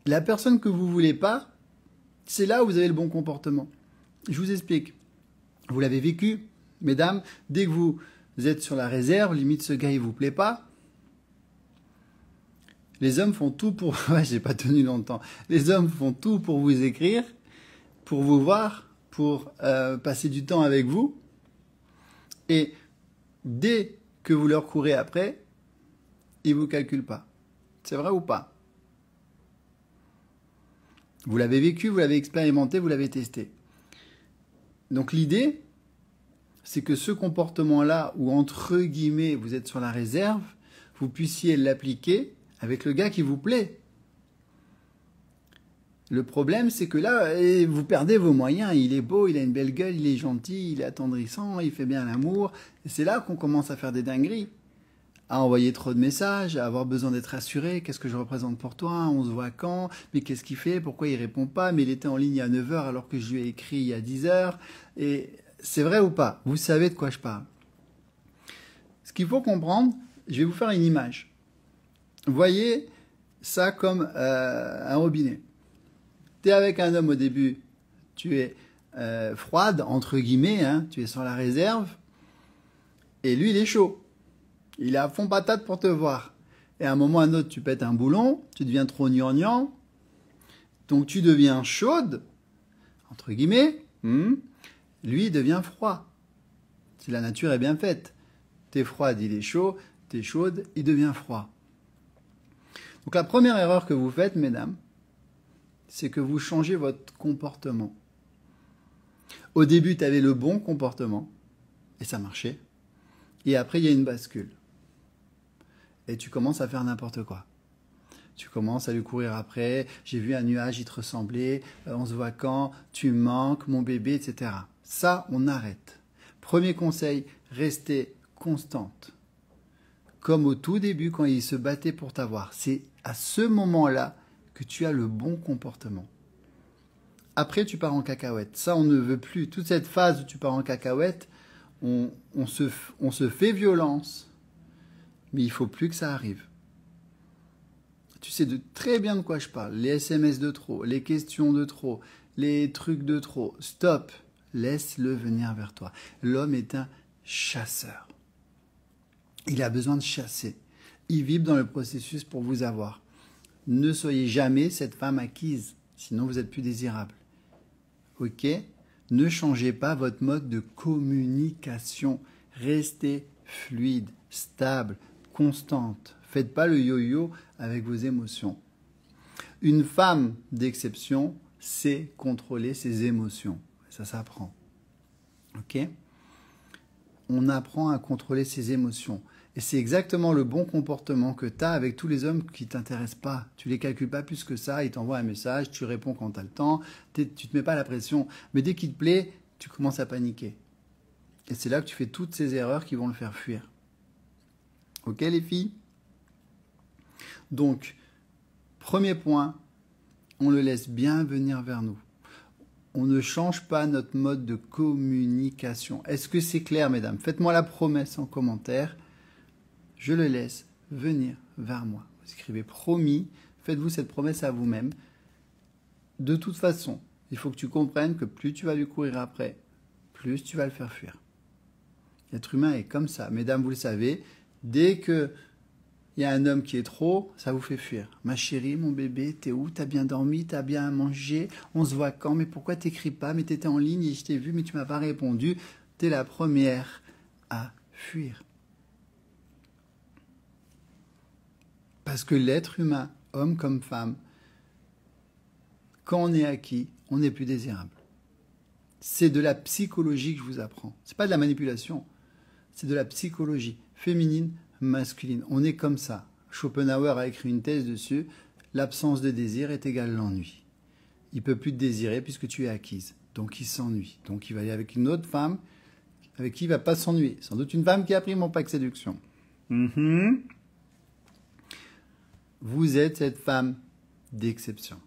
La personne que vous voulez pas, c'est là où vous avez le bon comportement. Je vous explique. Vous l'avez vécu, mesdames, dès que vous êtes sur la réserve, limite ce gars il vous plaît pas, les hommes font tout pour... Ouais, j'ai pas tenu longtemps. Les hommes font tout pour vous écrire, pour vous voir, pour passer du temps avec vous. Et dès que vous leur courez après, ils vous calculent pas. C'est vrai ou pas? Vous l'avez vécu, vous l'avez expérimenté, vous l'avez testé. Donc l'idée, c'est que ce comportement-là, où entre guillemets vous êtes sur la réserve, vous puissiez l'appliquer avec le gars qui vous plaît. Le problème, c'est que là, vous perdez vos moyens. Il est beau, il a une belle gueule, il est gentil, il est attendrissant, il fait bien l'amour. Et c'est là qu'on commence à faire des dingueries. À envoyer trop de messages, à avoir besoin d'être assuré. Qu'est-ce que je représente pour toi? On se voit quand? Mais qu'est-ce qu'il fait? Pourquoi il répond pas? Mais il était en ligne à 9 heures alors que je lui ai écrit il y a 10 heures. Et c'est vrai ou pas? Vous savez de quoi je parle. Ce qu'il faut comprendre, je vais vous faire une image. Voyez ça comme un robinet. Tu es avec un homme au début, tu es froide, entre guillemets, hein, tu es sur la réserve, et lui, il est chaud. Il est à fond patate pour te voir. Et à un moment ou à un autre, tu pètes un boulon, tu deviens trop gnangnan, donc tu deviens chaude, entre guillemets, lui, il devient froid. Si la nature est bien faite. T'es froide, il est chaud, t'es chaude, il devient froid. Donc la première erreur que vous faites, mesdames, c'est que vous changez votre comportement. Au début, tu avais le bon comportement, et ça marchait. Et après, il y a une bascule. Et tu commences à faire n'importe quoi. Tu commences à lui courir après. J'ai vu un nuage, il te ressemblait. On se voit quand? Tu me manques, mon bébé, etc. Ça, on arrête. Premier conseil, restez constante. Comme au tout début, quand il se battait pour t'avoir. C'est à ce moment-là que tu as le bon comportement. Après, tu pars en cacahuète. Ça, on ne veut plus. Toute cette phase où tu pars en cacahuète, on se fait violence. Mais il ne faut plus que ça arrive. Tu sais très bien de quoi je parle. Les SMS de trop, les questions de trop, les trucs de trop. Stop. Laisse-le venir vers toi. L'homme est un chasseur. Il a besoin de chasser. Il vibre dans le processus pour vous avoir. Ne soyez jamais cette femme acquise. Sinon, vous n'êtes plus désirable. Ok? Ne changez pas votre mode de communication. Restez fluide, stable, constante. Faites pas le yo-yo avec vos émotions. Une femme d'exception sait contrôler ses émotions. Ça s'apprend. Ok? On apprend à contrôler ses émotions. Et c'est exactement le bon comportement que tu as avec tous les hommes qui ne t'intéressent pas. Tu ne les calcules pas plus que ça, ils t'envoient un message, tu réponds quand tu as le temps, tu ne te mets pas la pression. Mais dès qu'il te plaît, tu commences à paniquer. Et c'est là que tu fais toutes ces erreurs qui vont le faire fuir. Ok les filles? Donc, premier point, on le laisse bien venir vers nous. On ne change pas notre mode de communication. Est-ce que c'est clair, mesdames? Faites-moi la promesse en commentaire. Je le laisse venir vers moi. Vous écrivez promis. Faites-vous cette promesse à vous-même. De toute façon, il faut que tu comprennes que plus tu vas lui courir après, plus tu vas le faire fuir. L'être humain est comme ça. Mesdames, vous le savez, dès que il y a un homme qui est trop, ça vous fait fuir. Ma chérie, mon bébé, t'es où? T'as bien dormi? T'as bien mangé? On se voit quand? Mais pourquoi t'écris pas? Mais t'étais en ligne et je t'ai vu, mais tu m'as pas répondu. T'es la première à fuir. Parce que l'être humain, homme comme femme, quand on est acquis, on n'est plus désirable. C'est de la psychologie que je vous apprends. C'est pas de la manipulation. C'est de la psychologie féminine, masculine. On est comme ça. Schopenhauer a écrit une thèse dessus. L'absence de désir est égale l'ennui. Il ne peut plus te désirer puisque tu es acquise. Donc il s'ennuie. Donc il va aller avec une autre femme avec qui il ne va pas s'ennuyer. Sans doute une femme qui a pris mon pack séduction. Vous êtes cette femme d'exception.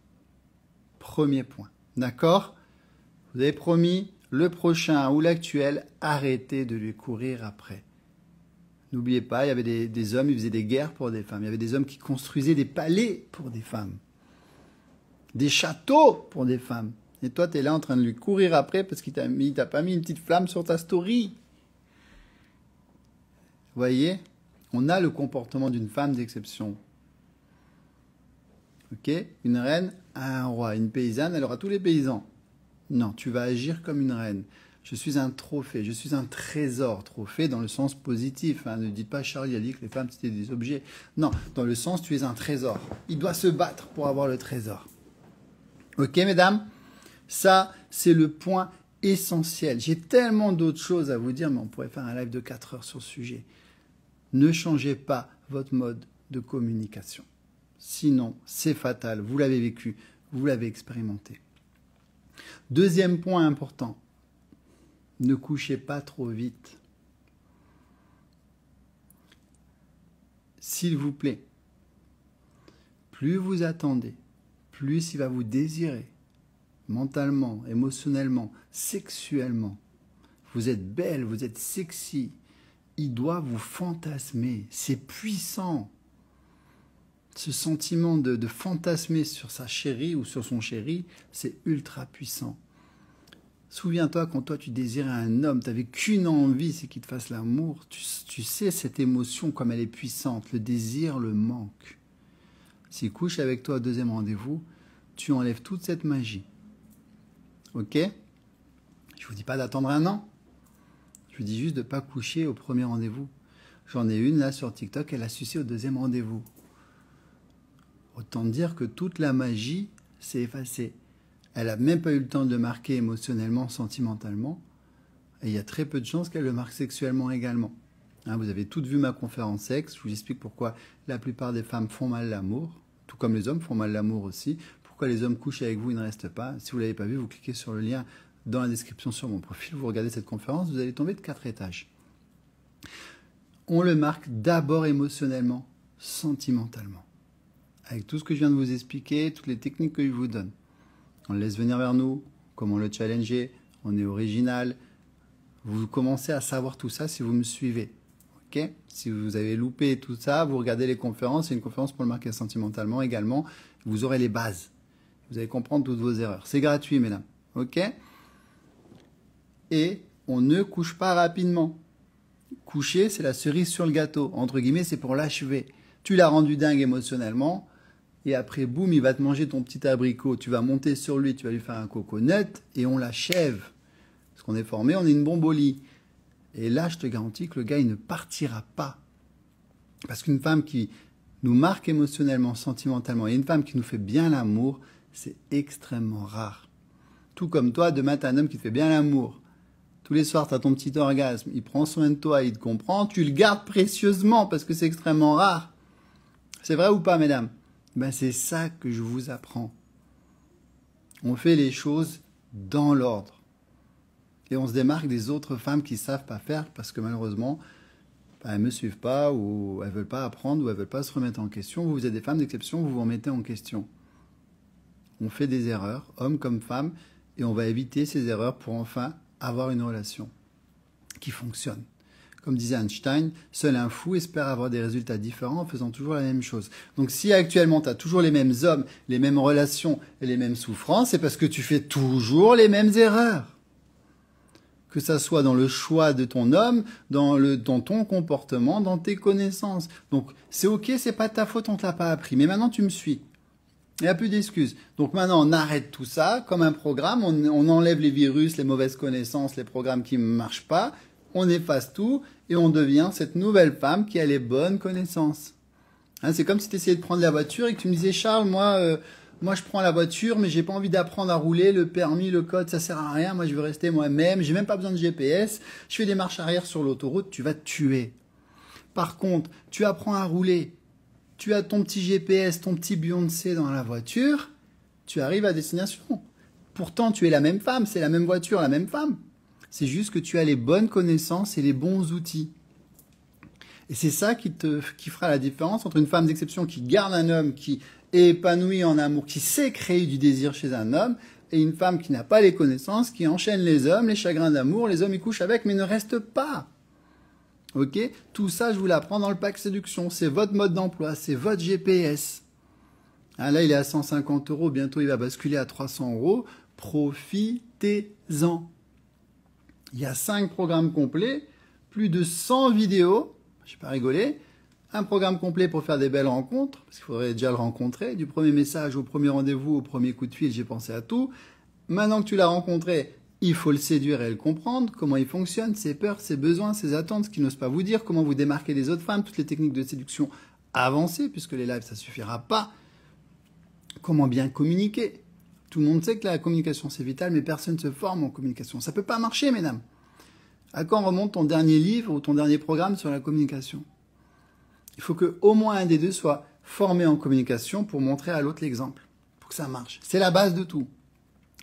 Premier point. D'accord? Vous avez promis le prochain ou l'actuel, arrêtez de lui courir après. N'oubliez pas, il y avait des hommes, ils faisaient des guerres pour des femmes. Il y avait des hommes qui construisaient des palais pour des femmes. des châteaux pour des femmes. Et toi, tu es là en train de lui courir après parce qu'il t'a pas mis une petite flamme sur ta story. Vous voyez, on a le comportement d'une femme d'exception. Ok, une reine a un roi, une paysanne, elle aura tous les paysans. Non, tu vas agir comme une reine. Je suis un trophée, je suis un trésor. Trophée dans le sens positif. Hein. Ne dites pas Charlie a dit que les femmes c'était des objets. Non, dans le sens tu es un trésor. Il doit se battre pour avoir le trésor. Ok, mesdames? Ça, c'est le point essentiel. J'ai tellement d'autres choses à vous dire, mais on pourrait faire un live de 4 heures sur ce sujet. Ne changez pas votre mode de communication. Sinon, c'est fatal. Vous l'avez vécu, vous l'avez expérimenté. Deuxième point important. Ne couchez pas trop vite. S'il vous plaît, plus vous attendez, plus il va vous désirer, mentalement, émotionnellement, sexuellement. Vous êtes belle, vous êtes sexy. Il doit vous fantasmer. C'est puissant. Ce sentiment de fantasmer sur sa chérie ou sur son chéri, c'est ultra puissant. Souviens-toi, quand toi tu désirais un homme, tu n'avais qu'une envie, c'est qu'il te fasse l'amour. Tu sais cette émotion comme elle est puissante. Le désir, le manque. S'il couche avec toi au deuxième rendez-vous, tu enlèves toute cette magie. Ok? Je ne vous dis pas d'attendre un an. Je vous dis juste de ne pas coucher au premier rendez-vous. J'en ai une là sur TikTok, elle a sucé au deuxième rendez-vous. Autant dire que toute la magie s'est effacée. Elle n'a même pas eu le temps de le marquer émotionnellement, sentimentalement. Et il y a très peu de chances qu'elle le marque sexuellement également. Hein, vous avez toutes vu ma conférence sexe. Je vous explique pourquoi la plupart des femmes font mal l'amour. Tout comme les hommes font mal l'amour aussi. Pourquoi les hommes couchent avec vous, ils ne restent pas. Si vous ne l'avez pas vu, vous cliquez sur le lien dans la description sur mon profil. Vous regardez cette conférence, vous allez tomber de 4 étages. On le marque d'abord émotionnellement, sentimentalement. Avec tout ce que je viens de vous expliquer, toutes les techniques que je vous donne. On le laisse venir vers nous, comment le challenger, on est original. Vous commencez à savoir tout ça si vous me suivez. Okay? Si vous avez loupé tout ça, vous regardez les conférences. C'est une conférence pour le marquer sentimentalement également. Vous aurez les bases. Vous allez comprendre toutes vos erreurs. C'est gratuit, mesdames. Ok? Et on ne couche pas rapidement. Coucher, c'est la cerise sur le gâteau. Entre guillemets, c'est pour l'achever. Tu l'as rendu dingue émotionnellement. Et après, boum, il va te manger ton petit abricot. Tu vas monter sur lui, tu vas lui faire un coconut et on l'achève. Parce qu'on est formé, on est une bombe au lit. Et là, je te garantis que le gars, il ne partira pas. Parce qu'une femme qui nous marque émotionnellement, sentimentalement, et une femme qui nous fait bien l'amour, c'est extrêmement rare. Tout comme toi, demain, tu as un homme qui te fait bien l'amour. Tous les soirs, tu as ton petit orgasme. Il prend soin de toi, il te comprend. Tu le gardes précieusement parce que c'est extrêmement rare. C'est vrai ou pas, mesdames? Ben, c'est ça que je vous apprends. On fait les choses dans l'ordre. Et on se démarque des autres femmes qui ne savent pas faire parce que malheureusement, ben, elles ne me suivent pas ou elles ne veulent pas apprendre ou elles ne veulent pas se remettre en question. Vous êtes des femmes d'exception, vous vous remettez en question. On fait des erreurs, hommes comme femmes, et on va éviter ces erreurs pour enfin avoir une relation qui fonctionne. Comme disait Einstein, seul un fou espère avoir des résultats différents en faisant toujours la même chose. Donc si actuellement tu as toujours les mêmes hommes, les mêmes relations et les mêmes souffrances, c'est parce que tu fais toujours les mêmes erreurs. Que ça soit dans le choix de ton homme, dans ton comportement, dans tes connaissances. Donc c'est ok, c'est pas de ta faute, on te l'a pas appris. Mais maintenant tu me suis. Il n'y a plus d'excuses. Donc maintenant on arrête tout ça comme un programme, on enlève les virus, les mauvaises connaissances, les programmes qui ne marchent pas. On efface tout et on devient cette nouvelle femme qui a les bonnes connaissances. Hein, c'est comme si tu essayais de prendre la voiture et que tu me disais, Charles, moi je prends la voiture, mais j'ai pas envie d'apprendre à rouler, le permis, le code, ça sert à rien. Moi, je veux rester moi-même. J'ai même pas besoin de GPS. Je fais des marches arrière sur l'autoroute. Tu vas te tuer. Par contre, tu apprends à rouler. Tu as ton petit GPS, ton petit Beyoncé dans la voiture. Tu arrives à destination. Pourtant, tu es la même femme. C'est la même voiture, la même femme. C'est juste que tu as les bonnes connaissances et les bons outils. Et c'est ça qui fera la différence entre une femme d'exception qui garde un homme qui est épanoui en amour, qui sait créer du désir chez un homme, et une femme qui n'a pas les connaissances, qui enchaîne les hommes, les chagrins d'amour, les hommes y couchent avec, mais ne restent pas. Ok? Tout ça, je vous l'apprends dans le pack séduction. C'est votre mode d'emploi, c'est votre GPS. Hein, là, il est à 150 €. Bientôt, il va basculer à 300 €. Profitez-en. Il y a 5 programmes complets, plus de 100 vidéos. Je vais pas rigoler. Un programme complet pour faire des belles rencontres, parce qu'il faudrait déjà le rencontrer. Du premier message au premier rendez-vous, au premier coup de fil, j'ai pensé à tout. Maintenant que tu l'as rencontré, il faut le séduire et le comprendre, comment il fonctionne, ses peurs, ses besoins, ses attentes, ce qu'il n'ose pas vous dire, comment vous démarquer des autres femmes, toutes les techniques de séduction avancées, puisque les lives, ça suffira pas. Comment bien communiquer. Tout le monde sait que la communication, c'est vital, mais personne ne se forme en communication. Ça peut pas marcher, mesdames. À quand remonte ton dernier livre ou ton dernier programme sur la communication? Il faut qu'au moins un des deux soit formé en communication pour montrer à l'autre l'exemple, pour que ça marche. C'est la base de tout.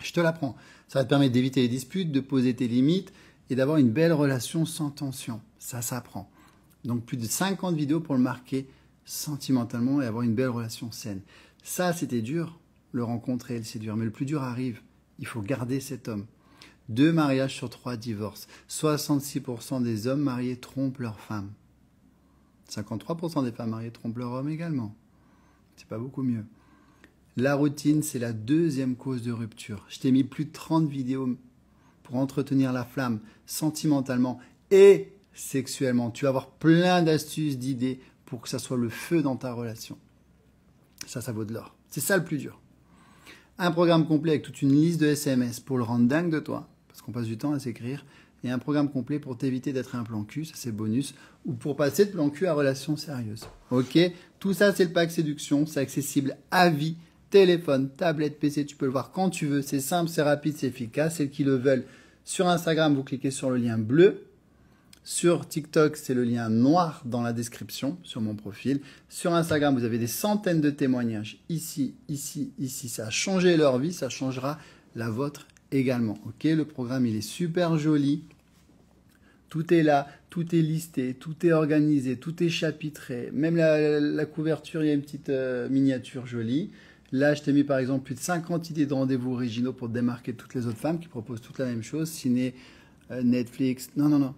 Je te l'apprends. Ça va te permettre d'éviter les disputes, de poser tes limites et d'avoir une belle relation sans tension. Ça s'apprend. Donc plus de 50 vidéos pour le marquer sentimentalement et avoir une belle relation saine. Ça, c'était dur, le rencontrer et le séduire. Mais le plus dur arrive. Il faut garder cet homme. 2 mariages sur 3 divorcent. 66% des hommes mariés trompent leur femme. 53% des femmes mariées trompent leur homme également. C'est pas beaucoup mieux. La routine, c'est la deuxième cause de rupture. Je t'ai mis plus de 30 vidéos pour entretenir la flamme sentimentalement et sexuellement. Tu vas avoir plein d'astuces, d'idées pour que ça soit le feu dans ta relation. Ça vaut de l'or. C'est ça le plus dur. Un programme complet avec toute une liste de SMS pour le rendre dingue de toi, parce qu'on passe du temps à s'écrire. Et un programme complet pour t'éviter d'être un plan cul, ça c'est bonus, ou pour passer de plan cul à relation sérieuse. Ok? Tout ça, c'est le pack séduction, c'est accessible à vie, téléphone, tablette, PC, tu peux le voir quand tu veux, c'est simple, c'est rapide, c'est efficace. Celles qui le veulent, sur Instagram, vous cliquez sur le lien bleu. Sur TikTok, c'est le lien noir dans la description, sur mon profil. Sur Instagram, vous avez des centaines de témoignages. Ici, ici, ici, ça a changé leur vie, ça changera la vôtre également. Ok, le programme, il est super joli. Tout est là, tout est listé, tout est organisé, tout est chapitré. Même la couverture, il y a une petite miniature jolie. Là, je t'ai mis par exemple plus de 50 idées de rendez-vous originaux pour te démarquer de toutes les autres femmes qui proposent toutes la même chose. Ciné, Netflix, non.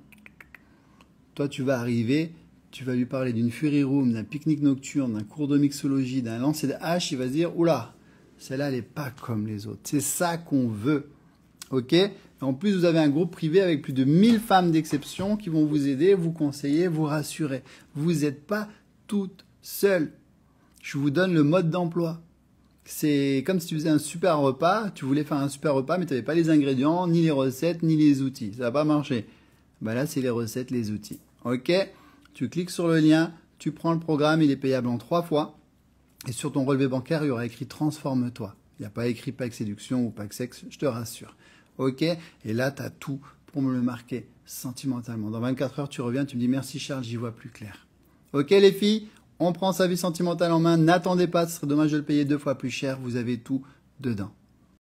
Toi, tu vas arriver, tu vas lui parler d'une Fury Room, d'un pique-nique nocturne, d'un cours de mixologie, d'un lancer de hache, il va se dire, oula, celle-là, elle n'est pas comme les autres. C'est ça qu'on veut. Ok? Et en plus, vous avez un groupe privé avec plus de 1000 femmes d'exception qui vont vous aider, vous conseiller, vous rassurer. Vous n'êtes pas toutes seules. Je vous donne le mode d'emploi. C'est comme si tu faisais un super repas, tu voulais faire un super repas, mais tu n'avais pas les ingrédients, ni les recettes, ni les outils. Ça va pas marcher. Ben là, c'est les recettes, les outils. Ok? Tu cliques sur le lien, tu prends le programme, il est payable en 3 fois. Et sur ton relevé bancaire, il y aura écrit Transforme-toi. Il n'y a pas écrit Pack Séduction ou Pack Sexe, je te rassure. Ok? Et là, tu as tout pour me le marquer sentimentalement. Dans 24 heures, tu reviens, tu me dis merci Charles, j'y vois plus clair. Ok les filles? On prend sa vie sentimentale en main. N'attendez pas, ce serait dommage de le payer 2 fois plus cher. Vous avez tout dedans.